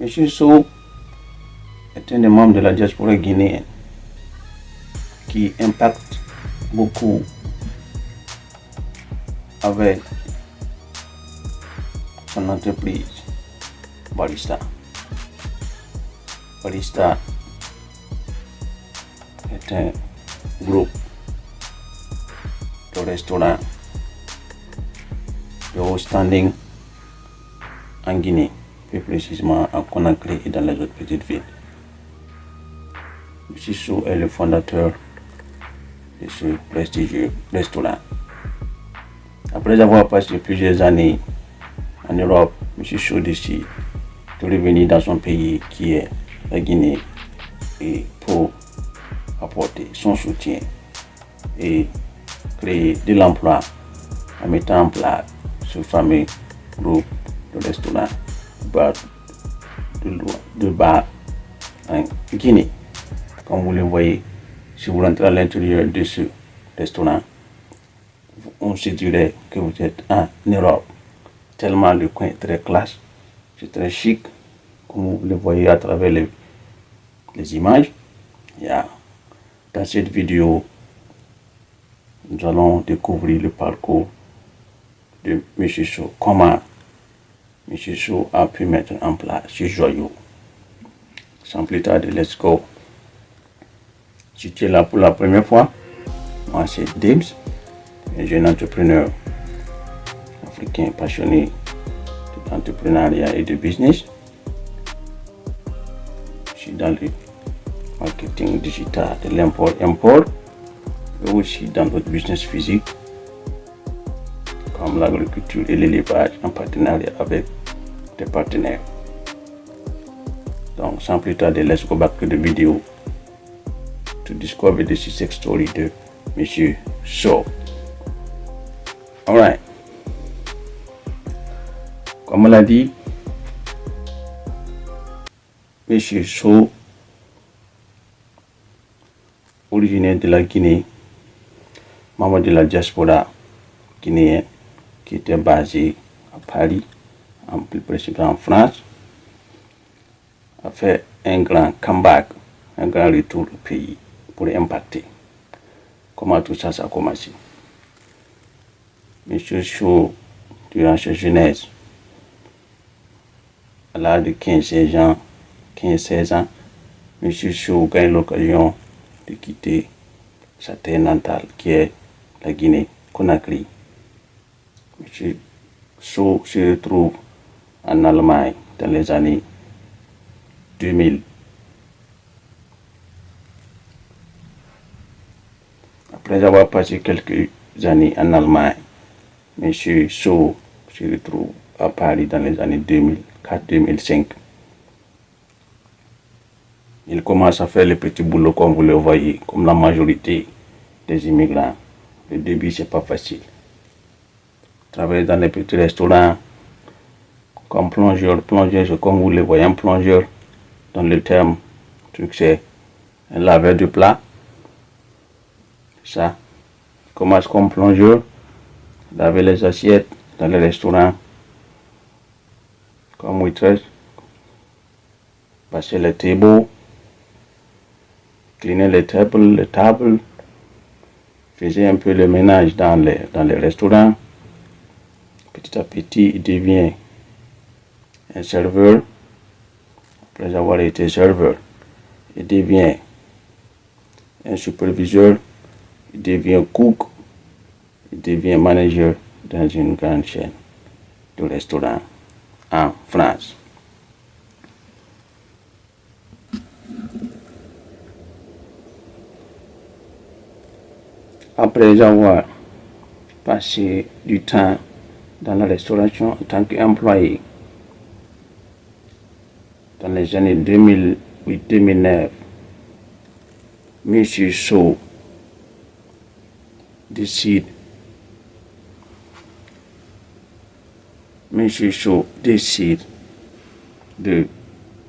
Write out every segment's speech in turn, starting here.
M. Sow est un des membres de la diaspora guinéenne qui impacte beaucoup avec son entreprise Barista. Barista est un groupe de restaurants de haut standing en Guinée, plus précisément à Conakry et dans les autres petites villes. M. Sow est le fondateur de ce prestigieux restaurant. Après avoir passé plusieurs années en Europe, M. Sow décide de revenir dans son pays qui est la Guinée et pour apporter son soutien et créer de l'emploi en mettant en place ce fameux groupe de restaurants de bar en Guinée. Comme vous le voyez, si vous rentrez à l'intérieur de ce restaurant, on se dirait que vous êtes en Europe, tellement le coin est très classe, c'est très chic, comme vous le voyez à travers les images. Dans cette vidéo, nous allons découvrir le parcours de M. Sow, comment M. Sow a pu mettre en place ce joyau. Sans plus tarder, let's go. Si tu es là pour la première fois, moi c'est Dibs, un jeune entrepreneur africain passionné d'entrepreneuriat et de business. Je suis dans le marketing digital de l'import-import et aussi dans d'autres business physiques comme l'agriculture et l'élevage en partenariat avec des partenaires. Donc sans plus tarder, let's go back to the video to discover the success story de M. Sow. Alright. Comme on l'a dit, M. Sow, originaire de la Guinée, membre de la diaspora guinéenne qui était basée à Paris, en plus précisément en France, a fait un grand comeback, un grand retour au pays pour impacter. Comment tout ça a commencé? M. Sow, durant sa jeunesse, à l'âge de 15-16 ans, M. Sow gagne l'occasion de quitter sa terre natale qui est la Guinée, Conakry. M. Sow se retrouve en Allemagne dans les années 2000. Après avoir passé quelques années en Allemagne, M. Sow se retrouve à Paris dans les années 2004-2005. Il commence à faire le petit boulot comme vous le voyez, comme la majorité des immigrants. Le début, c'est pas facile. Travailler dans les petits restaurants, comme plongeur, c'est comme vous le voyez, un plongeur, dans le terme, c'est un laveur de plats. Ça commence comme plongeur, laver les assiettes dans les restaurants, comme waitress, passer les tables, cleaner les tables, faisait un peu le ménage dans les restaurants. Petit à petit, il devient un serveur. Après avoir été serveur, il devient un superviseur, il devient cook, il devient manager dans une grande chaîne de restaurants en France. Après avoir passé du temps dans la restauration en tant qu'employé, dans les années 2008-2009, M. Sow décide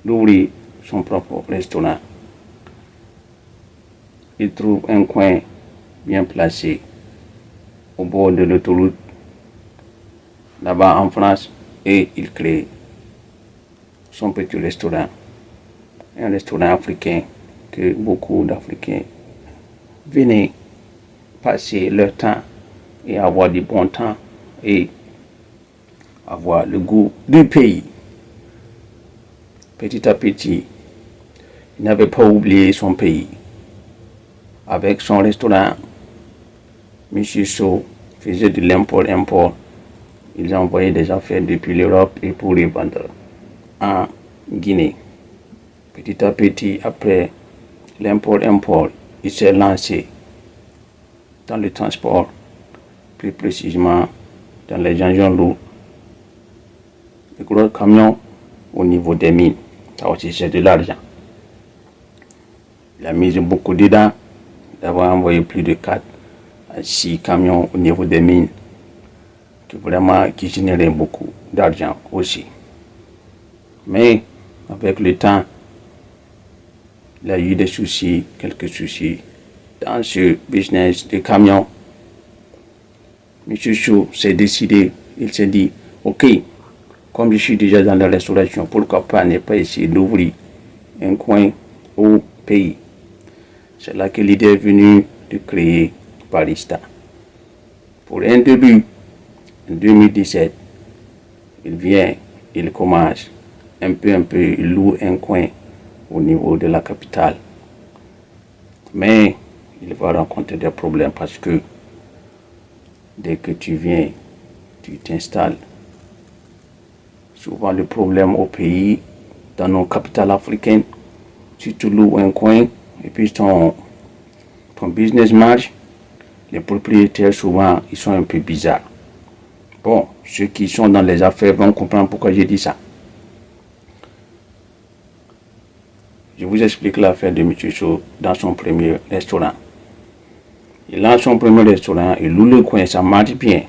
d'ouvrir son propre restaurant. Il trouve un coin bien placé au bord de l'autoroute, là-bas en France, et il crée son petit restaurant, un restaurant africain que beaucoup d'Africains venaient passer leur temps et avoir du bon temps et avoir le goût du pays. Petit à petit, il n'avait pas oublié son pays. Avec son restaurant, M. Sow faisait de l'import-import. Ils envoyaient des affaires depuis l'Europe et pour les vendre en Guinée. Petit à petit, après l'import-import, il s'est lancé dans le transport, plus précisément dans les engins lourds, les gros camions au niveau des mines. Ça aussi, c'est de l'argent. Il a mis beaucoup dedans, d'avoir envoyé plus de 4 à 6 camions au niveau des mines, qui généraient beaucoup d'argent aussi. Mais avec le temps, il a eu des soucis, quelques soucis dans ce business de camions. M. Chou s'est décidé, il s'est dit, ok, comme je suis déjà dans la restauration, pourquoi pas ne pas essayer d'ouvrir un coin au pays. C'est là que l'idée est venue de créer Barista. Pour un début, en 2017, il commence un peu, il loue un coin au niveau de la capitale. Mais il va rencontrer des problèmes parce que dès que tu viens, tu t'installes. Souvent le problème au pays, dans nos capitales africaines, si tu loues un coin et puis ton business marche, les propriétaires souvent ils sont un peu bizarres. Bon, ceux qui sont dans les affaires vont comprendre pourquoi j'ai dit ça. Je vous explique l'affaire de M. Sow dans son premier restaurant. Il a son premier restaurant, il loue le coin, ça marche bien.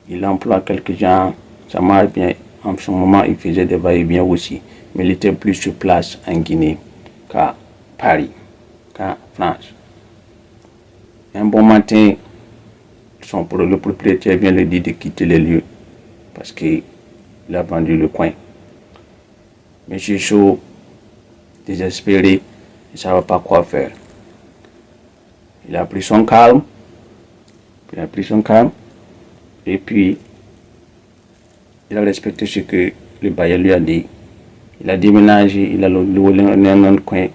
Il emploie quelques gens, ça marche bien. En ce moment, il faisait des va-et-vient aussi. Mais il était plus sur place en Guinée qu'à Paris, qu'en France. Un bon matin, le propriétaire vient lui dire de quitter les lieux parce qu'il a vendu le coin. Monsieur Sow, désespéré, il ne savait pas quoi faire. Il a pris son calme, et puis il a respecté ce que le bailleur lui a dit. Il a déménagé, il a loué un autre coin,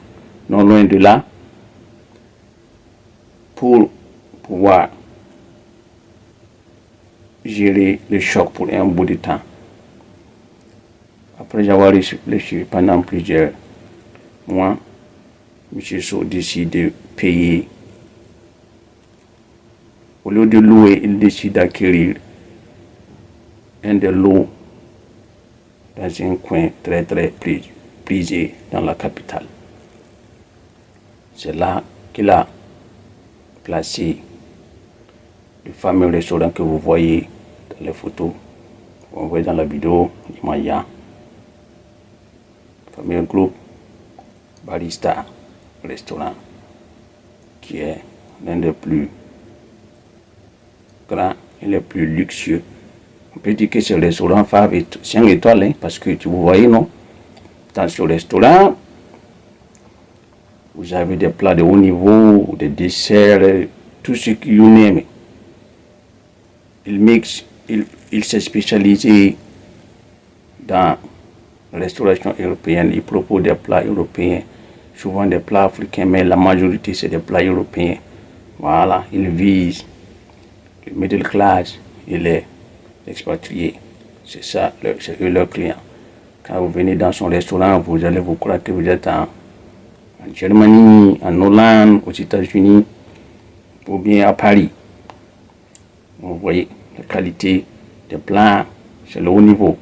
non loin de là, pour pouvoir gérer le choc pour un bout de temps. Après avoir réfléchi pendant plusieurs mois, M. Sow décide de payer. Au lieu de louer, il décide d'acquérir un des lots dans un coin très prisé dans la capitale. C'est là qu'il a placé le fameux restaurant que vous voyez dans les photos, vous voyez dans la vidéo, Imaya. Le fameux groupe Barista Restaurant, qui est l'un des plus grands et les plus luxueux. On peut dire que c'est le restaurant phare, 5 étoiles, hein, parce que vous voyez, non? Dans ce restaurant, vous avez des plats de haut niveau, des desserts, tout ce que vous aimez. Il s'est spécialisé dans la restauration européenne. Il propose des plats européens, souvent des plats africains, mais la majorité c'est des plats européens. Voilà, il vise le middle class et les expatriés. C'est ça, c'est eux leurs clients. Quand vous venez dans son restaurant, vous allez vous croire que vous êtes en Germanie, en Hollande, aux États-Unis, ou bien à Paris. Vous voyez la qualité des plats, c'est le haut niveau.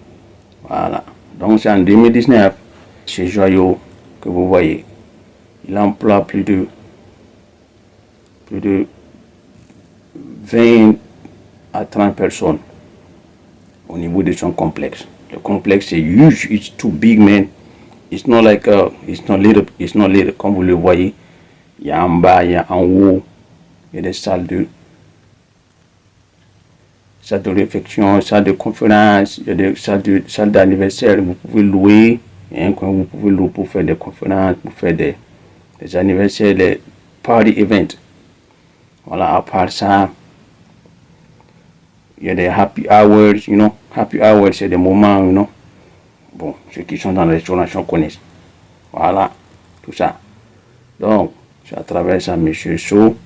Voilà. Donc c'est en 2019, ce joyau que vous voyez, il emploie plus de 20 à 30 personnes au niveau de son complexe. Le complexe est huge, it's too big, man. It's not like it's not little comme vous le voyez. Il y a en bas, il y a en haut, il y a des salles salle de réflexion, salle de conférence, il y a des salles d'anniversaire, vous pouvez louer, il y a un coin où vous pouvez louer pour faire des conférences, pour faire des anniversaires, des party events. Voilà, à part ça, il y a des happy hours, happy hours, c'est des moments, bon, ceux qui sont dans la restauration connaissent. Voilà, tout ça. Donc, c'est à travers ça, monsieur So,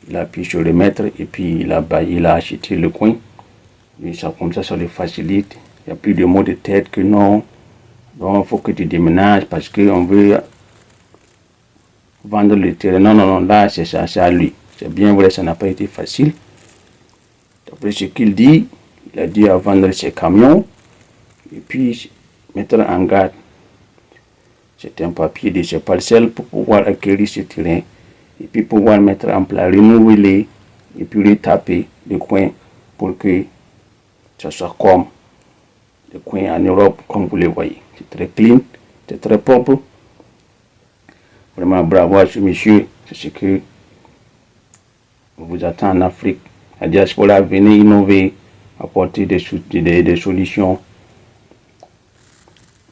il a appuyé sur le maître et puis il a acheté le coin. Et ça, comme ça le facilite. Il n'y a plus de mots de tête que non. Donc, il faut que tu déménages parce qu'on veut vendre le terrain. Non, là, c'est ça, c'est à lui. C'est bien vrai, ça n'a pas été facile. D'après ce qu'il dit, il a dit à vendre ses camions et puis mettre en garde certains papiers de ses parcelles pour pouvoir acquérir ce terrain et puis pouvoir mettre en place, renouveler et puis retaper le coin pour que ça soit comme le coin en Europe, comme vous le voyez. C'est très clean, c'est très propre. Vraiment bravo à ce monsieur, c'est ce que on vous attend en Afrique. La diaspora, venez innover, apporter des solutions.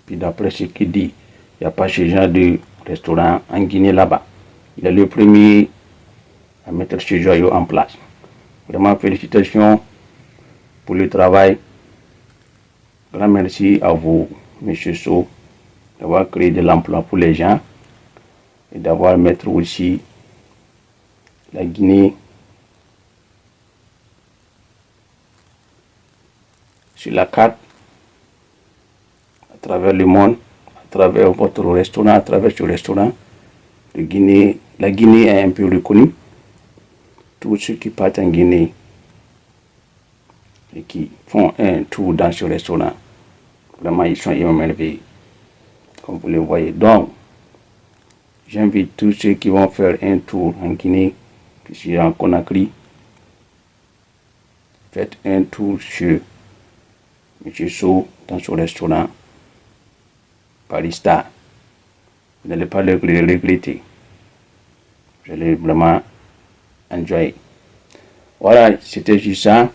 Puis d'après ce qu'il dit, il n'y a pas ce genre de restaurant en Guinée là-bas. Il est le premier à mettre ce joyau en place. Vraiment félicitations pour le travail. Grand merci à vous, monsieur So, d'avoir créé de l'emploi pour les gens et d'avoir mettre aussi la Guinée sur la carte à travers le monde, à travers votre restaurant, à travers ce restaurant. La Guinée est un peu reconnue. Tous ceux qui partent en Guinée et qui font un tour dans ce restaurant, vraiment ils sont émerveillés, comme vous le voyez. Donc, j'invite tous ceux qui vont faire un tour en Guinée, qui sont en Conakry, faites un tour sur M. So dans son restaurant Paris Star. Vous n'allez pas le regretter. Vous allez vraiment enjoy. Voilà, c'était juste ça.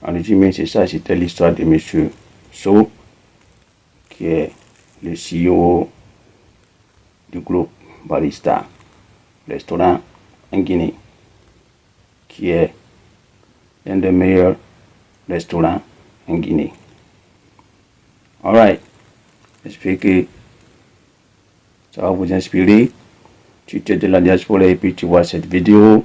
En résumé, c'est ça, c'était l'histoire de M. So, qui est le CEO du groupe Barista, restaurant en Guinée, qui est l'un des meilleurs restaurants en Guinée. Alright, j'espère que ça va vous inspirer. Si tu es de la diaspora et puis tu vois cette vidéo,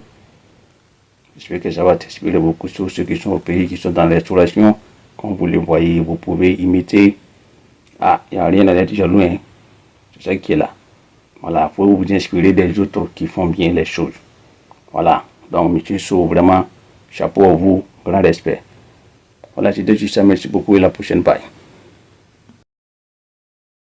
j'espère que ça va t'inspirer beaucoup sur ceux qui sont au pays, qui sont dans la restauration. Comme vous le voyez, vous pouvez imiter. Ah, il n'y a rien à être jaloux, hein. C'est ça qui est là. Voilà, il faut vous inspirer des autres qui font bien les choses. Voilà, donc monsieur So, vraiment, chapeau à vous, grand respect. Voilà, c'était juste ça, merci beaucoup et la prochaine, bye.